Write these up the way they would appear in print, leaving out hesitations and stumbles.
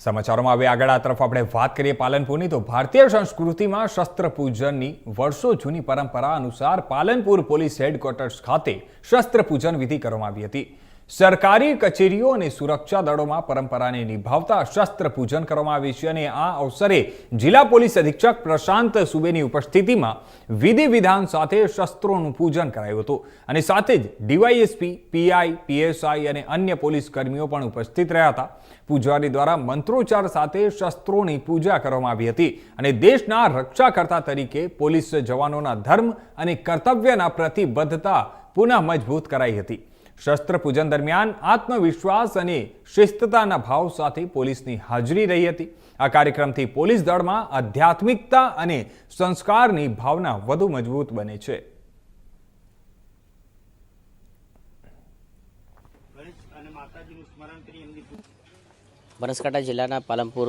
સમાચારોમાં હવે આગળ આ તરફ આપણે વાત કરીએ પાલનપુરની તો ભારતીય સંસ્કૃતિમાં શસ્ત્ર પૂજનની વર્ષો જૂની પરંપરા અનુસાર પાલનપુર પોલીસ હેડક્વાર્ટર્સ ખાતે શસ્ત્ર પૂજન વિધિ કરવામાં આવી હતી। સરકારી કચેરીઓ અને સુરક્ષા દળોમાં પરંપરાને નિભાવતા શસ્ત્ર પૂજન કરવામાં આવી છે અને આ અવસરે જિલ્લા પોલીસ અધિક્ષક પ્રશાંત સુબેની ઉપસ્થિતિમાં વિધિ વિધાન સાથે શસ્ત્રોનું પૂજન કરાયું હતું અને સાથે જ ડીવાયએસપી, પીઆઈ, પીએસઆઈ અને અન્ય પોલીસ કર્મીઓ પણ ઉપસ્થિત રહ્યા હતા। પૂજારી દ્વારા મંત્રોચ્ચાર સાથે શસ્ત્રોની પૂજા કરવામાં આવી હતી અને દેશના રક્ષાકર્તા તરીકે પોલીસ જવાનોના ધર્મ અને કર્તવ્યના પ્રતિબદ્ધતા પુનઃ મજબૂત કરાઈ હતી। શસ્ત્ર પૂજન દરમિયાન આત્મવિશ્વાસ અને શિસ્તતાના ભાવ સાથે પોલીસની હાજરી રહી હતી। આ કાર્યક્રમથી પોલીસ દળમાં આધ્યાત્મિકતા અને સંસ્કારની ભાવના વધુ મજબૂત બને છે। બનાસકાંઠા જિલ્લાના પાલનપુર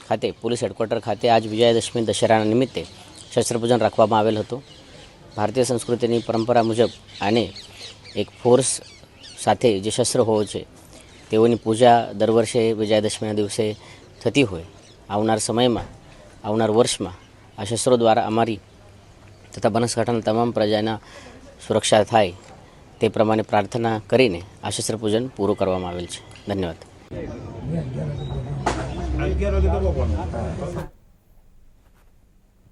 ખાતે પોલીસ હેડક્વાર્ટર ખાતે આજ વિજયાદશમી દશેરાના નિમિત્તે શસ્ત્રપૂજન રાખવામાં આવેલ હતું। ભારતીય સંસ્કૃતિની પરંપરા મુજબ આને એક ફોર્સ સાથે જે શસ્ત્ર હોય છે તેઓની પૂજા દર વર્ષે વિજયાદશમીના દિવસે થતી હોય। આવનાર સમયમાં આવનાર વર્ષમાં આ શસ્ત્રો દ્વારા અમારી તથા બનાસકાંઠાના તમામ પ્રજાના સુરક્ષા થાય તે પ્રમાણે પ્રાર્થના કરીને આ શસ્ત્ર પૂજન પૂરું કરવામાં આવેલ છે। ધન્યવાદ।